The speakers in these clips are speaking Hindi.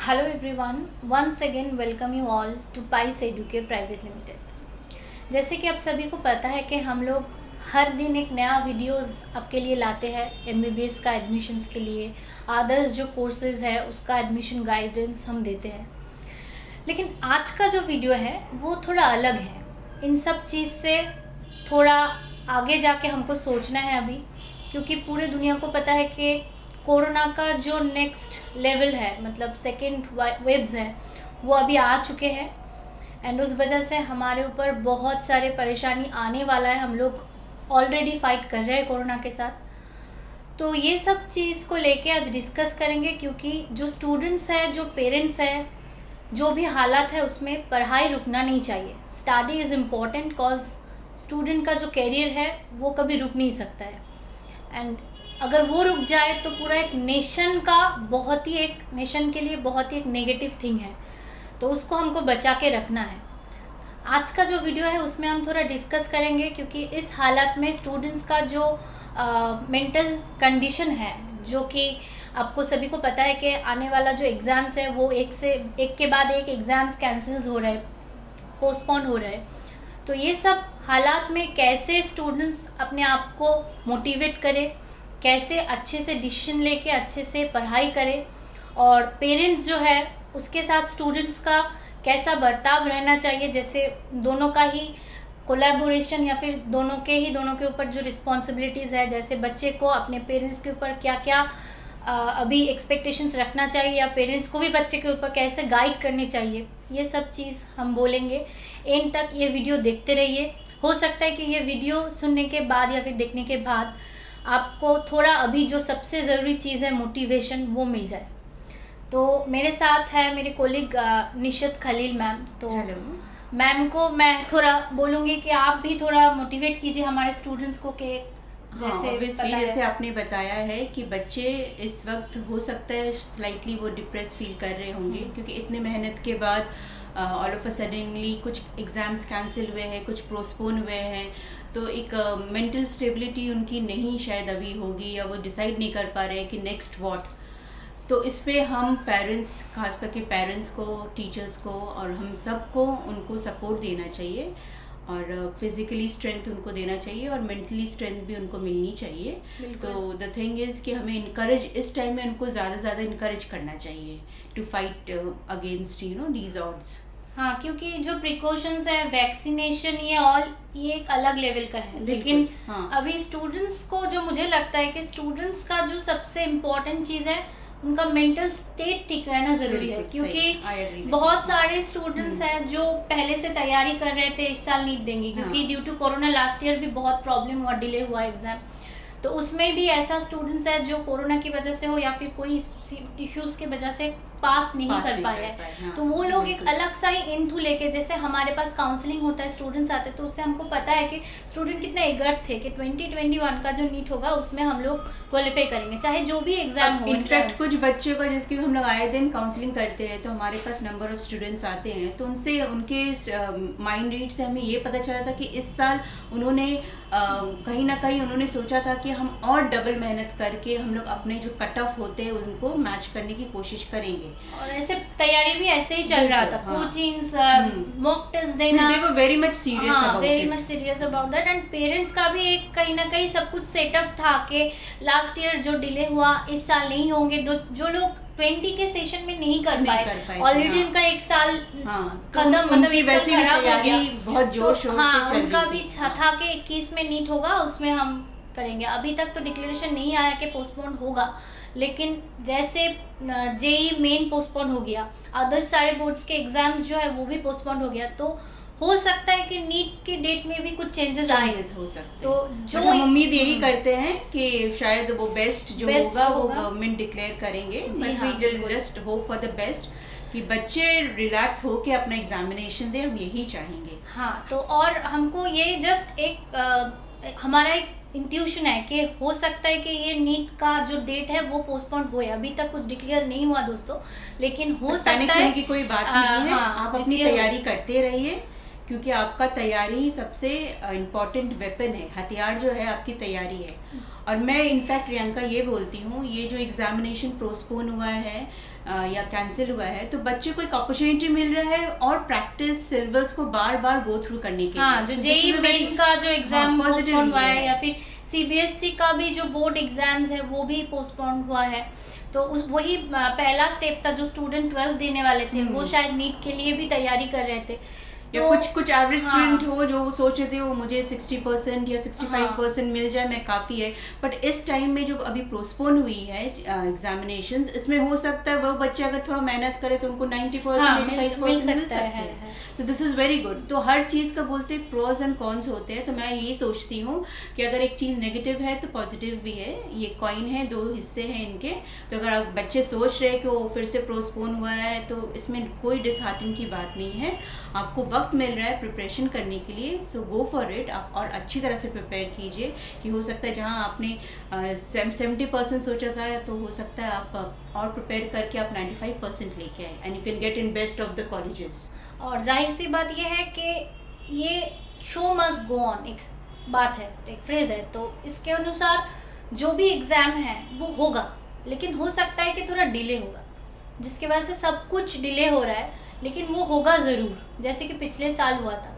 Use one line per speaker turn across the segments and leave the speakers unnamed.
Hello everyone, once again welcome you all to Pice Educare Private Limited। जैसे कि आप सभी को पता है कि हम लोग हर दिन एक नया वीडियोस आपके लिए लाते हैं। MBBS का एडमिशन्स के लिए, अदर्स जो कोर्सेज है उसका एडमिशन गाइडेंस हम देते हैं। लेकिन आज का जो वीडियो है वो थोड़ा अलग है। इन सब चीज़ से थोड़ा आगे जाके हमको सोचना है अभी, क्योंकि पूरे दुनिया को पता है कि कोरोना का जो नेक्स्ट लेवल है, मतलब सेकेंड वेव्स हैं, वो अभी आ चुके हैं। एंड उस वजह से हमारे ऊपर बहुत सारे परेशानी आने वाला है। हम लोग ऑलरेडी फाइट कर रहे हैं कोरोना के साथ। तो ये सब चीज़ को लेके आज डिस्कस करेंगे, क्योंकि जो स्टूडेंट्स हैं, जो पेरेंट्स हैं, जो भी हालात है उसमें पढ़ाई रुकना नहीं चाहिए। Study is important, cause student का जो कैरियर है वो कभी रुक नहीं सकता है। एंड अगर वो रुक जाए तो पूरा एक नेशन के लिए बहुत ही एक नेगेटिव थिंग है। तो उसको हमको बचा के रखना है। आज का जो वीडियो है उसमें हम थोड़ा डिस्कस करेंगे, क्योंकि इस हालत में स्टूडेंट्स का जो मेंटल कंडीशन है, जो कि आपको सभी को पता है कि आने वाला जो एग्ज़ाम्स है वो एक के बाद एक एग्ज़ाम्स कैंसिल हो रहे हैं, पोस्टपोन हो रहे हैं। तो ये सब हालात में कैसे स्टूडेंट्स अपने आप को मोटिवेट करें, कैसे अच्छे से डिसीजन लेके अच्छे से पढ़ाई करें, और पेरेंट्स जो है उसके साथ स्टूडेंट्स का कैसा बर्ताव रहना चाहिए, जैसे दोनों का ही कोलैबोरेशन या फिर दोनों के ऊपर जो रिस्पॉन्सिबिलिटीज़ है, जैसे बच्चे को अपने पेरेंट्स के ऊपर क्या क्या अभी एक्सपेक्टेशंस रखना चाहिए, या पेरेंट्स को भी बच्चे के ऊपर कैसे गाइड करनी चाहिए, ये सब चीज़ हम बोलेंगे। एंड तक ये वीडियो देखते रहिए। हो सकता है कि ये वीडियो सुनने के बाद या फिर देखने के बाद आपको थोड़ा अभी जो सबसे ज़रूरी चीज़ है मोटिवेशन, वो मिल जाए। तो मेरे साथ है मेरे कोलीग निशत खलील मैम। तो मैम को मैं थोड़ा बोलूँगी कि आप भी थोड़ा मोटिवेट कीजिए हमारे स्टूडेंट्स को, कि
जैसे आपने बताया है कि बच्चे इस वक्त हो सकता है स्लाइटली वो डिप्रेस फील कर रहे होंगे, क्योंकि इतने मेहनत के बाद ऑल ऑफ अ सडनली कुछ एग्ज़ाम्स कैंसिल हुए हैं, कुछ पोस्टपोन हुए हैं। तो एक मेंटल स्टेबिलिटी उनकी नहीं शायद अभी होगी, या वो डिसाइड नहीं कर पा रहे हैं कि नेक्स्ट व्हाट। तो इस पे हम पेरेंट्स, खास करके पेरेंट्स को, टीचर्स को और हम सबको उनको सपोर्ट देना चाहिए, और फिज़िकली स्ट्रेंथ उनको देना चाहिए, और मेंटली स्ट्रेंथ भी उनको मिलनी चाहिए। तो द थिंग इज़ कि हमें इनकरेज, इस टाइम में उनको ज़्यादा से ज़्यादा इनकरेज करना चाहिए to fight against these odds.
हाँ, क्योंकि जो प्रिकॉशंस है, वैक्सीनेशन, ये एक अलग लेवल का है। लेकिन अभी स्टूडेंट्स को जो मुझे लगता है कि स्टूडेंट्स का जो सबसे इम्पोर्टेंट चीज़ है, उनका मेंटल स्टेट ठीक रहना ज़रूरी है। क्योंकि बहुत सारे स्टूडेंट्स हैं जो पहले से तैयारी कर रहे थे, इस साल नीट देंगे, क्योंकि due to corona last year भी बहुत प्रॉब्लम हुआ, डिले हुआ एग्ज़ाम। तो उसमें भी ऐसा स्टूडेंट्स है जो कोरोना की वजह से हो या फिर कोई इश्यूज की वजह से पास नहीं कर पाए हैं। तो वो लोग एक अलग सा ही इनथू लेके, जैसे हमारे पास काउंसलिंग होता है, स्टूडेंट्स आते हैं, तो उससे हमको पता है कि स्टूडेंट कितने एगर थे कि 2021 का जो नीट होगा उसमें हम लोग क्वालिफाई करेंगे, चाहे जो भी एग्जाम हो।
इनफैक्ट कुछ बच्चों का, जिसकी हम लोग आए दिन काउंसलिंग करते हैं, तो हमारे पास नंबर ऑफ स्टूडेंट्स आते हैं, तो उनसे, उनके माइंड रीड से हमें ये पता चला था कि इस साल उन्होंने कहीं ना कहीं उन्होंने सोचा था कि हम और डबल मेहनत करके हम लोग अपने जो कट ऑफ होते हैं उनको मैच करने की कोशिश करेंगे।
और ऐसे तैयारी भी ऐसे ही चल रहा था, कोचिंग्स, मॉक टेस्ट देना,
they were very much serious
about that। And parents का भी एक कहीं ना कहीं सब कुछ सेटअप था कि लास्ट ईयर जो डिले हुआ इस साल नहीं होंगे। जो लोग 20 के सेशन में नहीं कर पाए, ऑलरेडी उनका एक साल खत्म, मतलब एक साल खराब हो गया,
बहुत जोश से चल
उनका भी था कि 21 में नीट होगा, उसमें हम करेंगे। अभी तक तो डिक्लेरेशन नहीं आया कि पोस्टपोन होगा, लेकिन जैसे जेई मेन पोस्टपोन हो गया, अदर सारे बोर्ड्स के एग्जाम्स जो है वो भी पोस्टपोन हो गया, तो हो सकता है कि नीट के डेट में भी कुछ चेंजेस आए
हो सकते।
तो जो
हम उम्मीद यही करते हैं कि शायद वो बेस्ट जो होगा वो गवर्नमेंट डिक्लेयर करेंगे, but we just hope for the best कि बच्चे रिलैक्स होके अपना एग्जामिनेशन दे, हम यही चाहेंगे।
हाँ, तो और हमको ये जस्ट एक हमारा एक इंट्यूशन है कि हो सकता है कि ये नीट का जो डेट है वो पोस्टपोन हुए। अभी तक कुछ डिक्लेयर नहीं हुआ दोस्तों, लेकिन हो सकता है
कि कोई बात नहीं है। आप अपनी तैयारी करते रहिए, क्योंकि आपका तैयारी सबसे इम्पोर्टेंट वेपन है, हथियार जो है आपकी तैयारी है। और मैं इनफैक्ट प्रियंका ये बोलती हूँ, ये जो एग्जामिनेशन पोस्टपोन हुआ है या कैंसिल हुआ है, तो बच्चे को एक अपॉर्चुनिटी मिल रहा है और प्रैक्टिस सिलेबस को बार बार गो थ्रू करने के
हाँ,
लिए।
जो जेईई मेन का जो एग्जाम पोस्टपोन हुआ है, या फिर सीबीएसई का भी जो बोर्ड एग्जाम्स है वो भी पोस्टपोन हुआ है, तो उस वही पहला स्टेप था। जो स्टूडेंट 12 देने वाले थे वो शायद नीट के लिए भी तैयारी कर रहे थे,
या कुछ एवरेज स्टूडेंट हो जो वो सोच रहे थे वो मुझे 60% या 65% मिल जाए मैं काफ़ी है। बट इस टाइम में जो अभी पोस्टपोन हुई है एग्जामिनेशंस, इसमें हो सकता है वो बच्चे अगर थोड़ा मेहनत करे तो उनको 90% 85% मिल सकते हैं। तो दिस इज़ वेरी गुड। तो हर चीज़ का बोलते प्रोज एंड कॉन्स होते हैं, तो मैं यही सोचती हूँ कि अगर एक चीज़ नेगेटिव है तो पॉजिटिव भी है। ये कॉइन है, दो हिस्से हैं इनके। तो अगर आप बच्चे सोच रहे हैं कि वो फिर से पोस्टपोन हुआ है तो इसमें कोई डिसहार्टन की बात नहीं है। आपको वक्त मिल रहा है प्रिपरेशन करने के लिए, सो गो फॉर इट। आप और अच्छी तरह से प्रिपेयर कीजिए कि हो सकता है जहां आपने 70% सोचा था तो हो सकता है आप और प्रिपेयर करके आप 95% लेके आए and you can get in best of the colleges.
और जाहिर सी बात ये है कि ये शो मस्ट गो ऑन, एक बात है, एक फ्रेज है, तो इसके अनुसार जो भी एग्ज़ाम है वो होगा, लेकिन हो सकता है कि थोड़ा डिले होगा, जिसकी वजह से सब कुछ डिले हो रहा है, लेकिन वो होगा ज़रूर, जैसे कि पिछले साल हुआ था।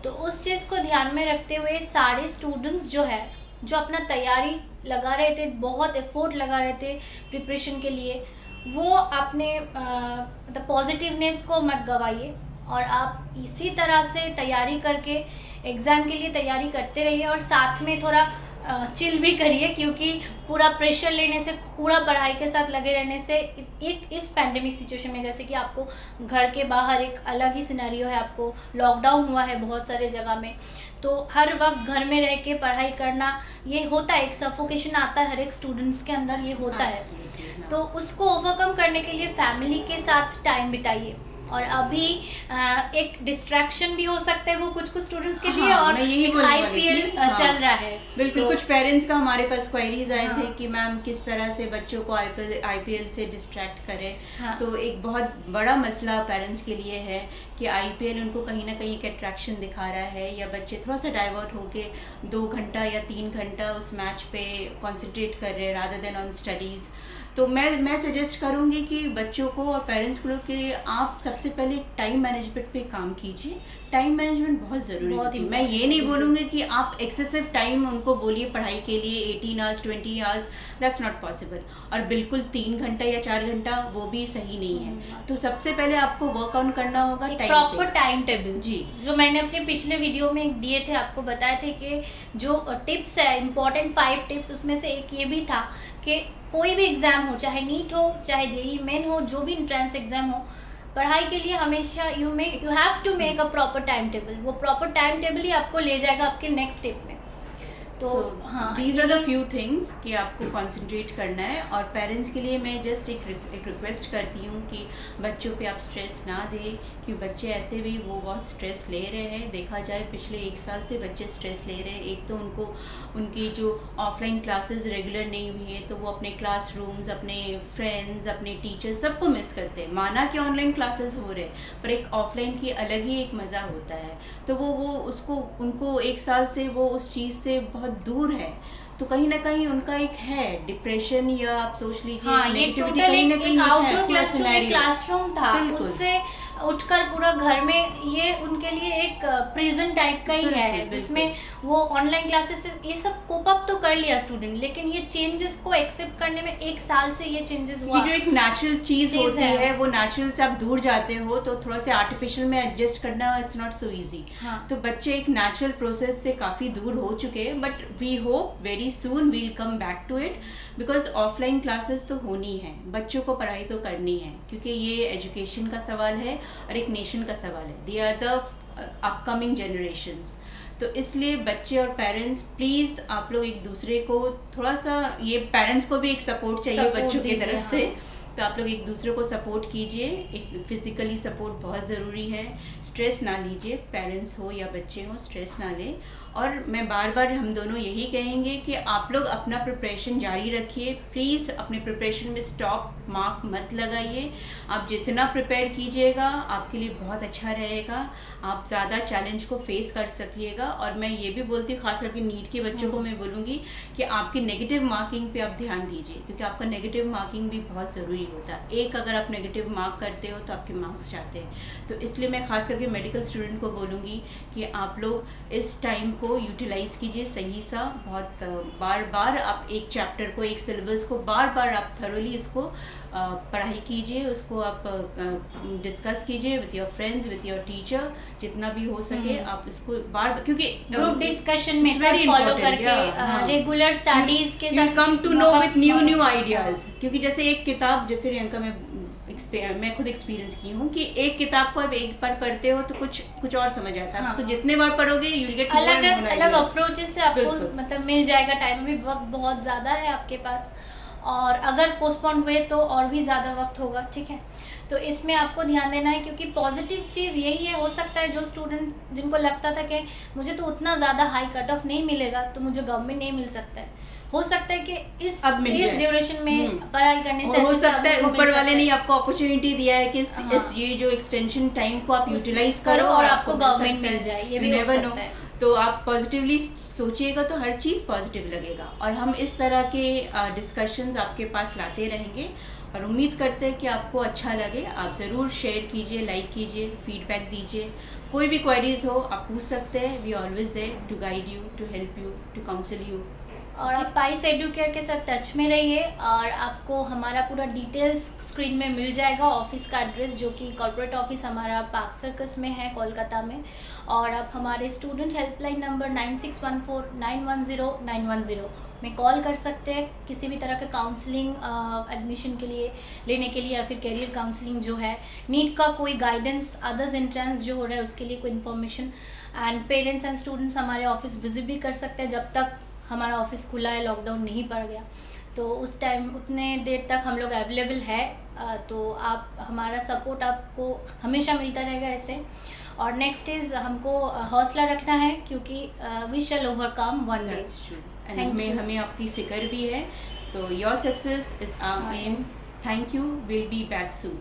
तो उस चीज़ को ध्यान में रखते हुए सारे स्टूडेंट्स जो है, जो अपना तैयारी लगा रहे थे, बहुत एफर्ट लगा रहे थे प्रिपरेशन के लिए, वो अपने मतलब पॉजिटिवनेस को मत गवाइए और आप इसी तरह से तैयारी करके एग्ज़ाम के लिए तैयारी करते रहिए। और साथ में थोड़ा चिल भी करिए, क्योंकि पूरा प्रेशर लेने से, पूरा पढ़ाई के साथ लगे रहने से इस पैंडेमिक सिचुएशन में, जैसे कि आपको घर के बाहर एक अलग ही सिनेरियो है, आपको लॉकडाउन हुआ है बहुत सारे जगह में, तो हर वक्त घर में रह के पढ़ाई करना, ये होता है, एक सफोकेशन आता है हर एक स्टूडेंट्स के अंदर, ये होता है। तो उसको ओवरकम करने के लिए फैमिली के साथ टाइम बिताइए। और अभी एक डिस्ट्रैक्शन भी हो सकता है वो कुछ स्टूडेंट्स के लिए, और एक आईपीएल चल रहा है।
बिल्कुल, तो कुछ पेरेंट्स का हमारे पास क्वेरीज आए थे कि मैम किस तरह से बच्चों को आईपीएल से डिस्ट्रैक्ट करें। तो एक बहुत बड़ा मसला पेरेंट्स के लिए है कि आईपीएल उनको कहीं ना कहीं एक अट्रैक्शन दिखा रहा है, या बच्चे थोड़ा सा डाइवर्ट होके 2 घंटा या 3 घंटा उस मैच पे कॉन्सेंट्रेट कर रहे हैं रादर देन ऑन स्टडीज़। तो मैं सजेस्ट करूँगी कि बच्चों को और पेरेंट्स को कि आप सबसे पहले टाइम मैनेजमेंट पे काम कीजिए। टाइम मैनेजमेंट बहुत ज़रूरी है। मैं ये नहीं बोलूँगी कि आप एक्सेसिव टाइम उनको बोलिए पढ़ाई के लिए 18 hours 20 hours, that's not possible. और बिल्कुल 3 घंटा या 4 घंटा वो भी सही नहीं है। तो सबसे पहले आपको वर्क ऑन करना होगा
प्रॉपर टाइम टेबल।
जी, जो
मैंने अपने पिछले वीडियो में दिए थे, आपको बताए थे कि जो टिप्स है, इम्पोर्टेंट 5 टिप्स, उसमें से एक ये भी था कि कोई भी एग्ज़ाम हो, चाहे नीट हो, चाहे जेईई मेन हो, जो भी एंट्रेंस एग्ज़ाम हो, पढ़ाई के लिए हमेशा you have to make a proper time table. वो प्रॉपर टाइम टेबल ही आपको ले जाएगा आपके नेक्स्ट स्टेप में। तो हाँ,
these are the few things कि आपको कंसंट्रेट करना है। और पेरेंट्स के लिए मैं जस्ट एक रिक्वेस्ट करती हूँ कि बच्चों पे आप स्ट्रेस ना दें, कि बच्चे ऐसे भी वो बहुत स्ट्रेस ले रहे हैं। देखा जाए पिछले 1 साल से बच्चे स्ट्रेस ले रहे हैं। एक तो उनको उनकी जो ऑफलाइन क्लासेस रेगुलर नहीं हुई है, तो वो अपने क्लासरूम्स, अपने फ्रेंड्स, अपने टीचर्स सबको मिस करते हैं। माना कि ऑनलाइन क्लासेस हो रहे हैं, पर एक ऑफलाइन की अलग ही एक मज़ा होता है। तो वो उसको उनको 1 साल से वो उस चीज़ से बहुत दूर है, तो कहीं ना कहीं उनका एक है डिप्रेशन, या आप सोच लीजिए नेगेटिविटी कहीं ना कहीं है।
क्लासरूम था, उससे उठकर पूरा घर में, ये उनके लिए एक प्रिजन टाइप का ही है, जिसमें वो ऑनलाइन क्लासेस से ये सब कोप अप तो कर लिया स्टूडेंट, लेकिन ये चेंजेस को एक्सेप्ट करने में 1 साल से ये चेंजेस हुआ।
ये जो एक नेचुरल चीज होती है, वो नेचुरल से आप दूर जाते हो तो थोड़ा सा आर्टिफिशियल में एडजस्ट करना इट्स नॉट सो इजी। तो बच्चे एक नेचुरल प्रोसेस से काफी दूर हो चुके हैं, but we hope very soon we'll come back to it, because offline classes तो होनी है, बच्चों को पढ़ाई तो करनी है, क्योंकि ये एजुकेशन का सवाल है और एक नेशन का सवाल है। They are the upcoming generations. तो इसलिए बच्चे और पेरेंट्स प्लीज़ आप लोग एक दूसरे को थोड़ा सा, ये पेरेंट्स को भी एक सपोर्ट चाहिए बच्चों की तरफ से, तो आप लोग एक दूसरे को सपोर्ट कीजिए। एक फिजिकली सपोर्ट बहुत ज़रूरी है। स्ट्रेस ना लीजिए, पेरेंट्स हो या बच्चे हो, स्ट्रेस ना लें। और मैं बार बार हम दोनों यही कहेंगे कि आप लोग अपना प्रिपरेशन जारी रखिए। प्लीज़ अपने प्रिपरेशन में स्टॉप मार्क मत लगाइए। आप जितना प्रिपेयर कीजिएगा आपके लिए बहुत अच्छा रहेगा, आप ज़्यादा चैलेंज को फेस कर सकिएगा। और मैं ये भी बोलती हूँ, खास करके नीट के बच्चों को मैं बोलूँगी कि आपकी नेगेटिव मार्किंग पे आप ध्यान दीजिए, क्योंकि आपका नेगेटिव मार्किंग भी बहुत ज़रूरी होता है। एक अगर आप नेगेटिव मार्क करते हो तो आपके मार्क्स जाते हैं। तो इसलिए मैं खास करके मेडिकल स्टूडेंट को बोलूँगी कि आप लोग इस टाइम को यूटिलाइज़ कीजिए सही सा। बहुत बार बार आप एक चैप्टर को, एक सिलेबस को बार बार आप थरोली इसको पढ़ाई कीजिए, उसको आप डिस्कस कीजिए with your friends, with your teacher, जितना भी हो सके आप इसको बार, क्योंकि
ग्रुप डिस्कशन में फॉलो करके रेगुलर स्टडीज के साथ
come to know with new ideas. क्योंकि जैसे एक किताब, जैसे प्रियंका मैं खुद एक्सपीरियंस की हूँ कि एक किताब को आप एक बार पढ़ते हो तो कुछ और समझ आता है। उसको जितने बार पढ़ोगे यू विल गेट
अलग अप्रोचेस से आपको मतलब मिल जाएगा। टाइम भी वक्त बहुत ज़्यादा है आपके पास, और अगर पोस्टपोन हुए तो और भी ज़्यादा वक्त होगा, ठीक है। तो इसमें आपको ध्यान देना है, क्योंकि पॉजिटिव चीज़ यही है, हो सकता है जो स्टूडेंट जिनको लगता था कि मुझे तो उतना ज़्यादा हाई कट ऑफ नहीं मिलेगा तो मुझे गवर्नमेंट नहीं मिल सकता है, हो सकता है कि इस ड्यूरेशन में पढ़ाई करने से
हो सकता है ऊपर वाले ने आपको अपॉर्चुनिटी दिया है कि इस ये जो एक्सटेंशन टाइम को आप यूटिलाइज करो और आपको
गवर्नमेंट मिल जाए, ये भी हो सकता है।
तो आप पॉजिटिवली सोचिएगा तो हर चीज़ पॉजिटिव लगेगा। और हम इस तरह के डिस्कशंस आपके पास लाते रहेंगे और उम्मीद करते हैं कि आपको अच्छा लगे। आप ज़रूर शेयर कीजिए, लाइक कीजिए, फीडबैक दीजिए। कोई भी क्वेरीज हो आप पूछ सकते हैं। We always there to guide you, to help you, to counsel you.
और आप पाइस एडुकेयर के साथ टच में रहिए, और आपको हमारा पूरा डिटेल्स स्क्रीन में मिल जाएगा। ऑफिस का एड्रेस, जो कि कॉर्पोरेट ऑफिस हमारा पार्क सर्कस में है कोलकाता में। और आप हमारे स्टूडेंट हेल्पलाइन नंबर 9614910910 में कॉल कर सकते हैं किसी भी तरह का काउंसलिंग एडमिशन के लिए लेने के लिए, या फिर करियर काउंसलिंग जो है, नीट का कोई गाइडेंस, अदर्स एंट्रेंस जो हो रहा है उसके लिए कोई information. And parents and students हमारे ऑफिस विजिट भी कर सकते हैं जब तक हमारा ऑफिस खुला है, लॉकडाउन नहीं पड़ गया। तो उस टाइम उतने देर तक हम लोग अवेलेबल है। तो आप हमारा सपोर्ट आपको हमेशा मिलता रहेगा ऐसे। और नेक्स्ट इज हमको हौसला रखना है, क्योंकि we shall overcome one day.
हमें आपकी फिक्र भी है। So your success is our aim. Thank you. Will be back soon.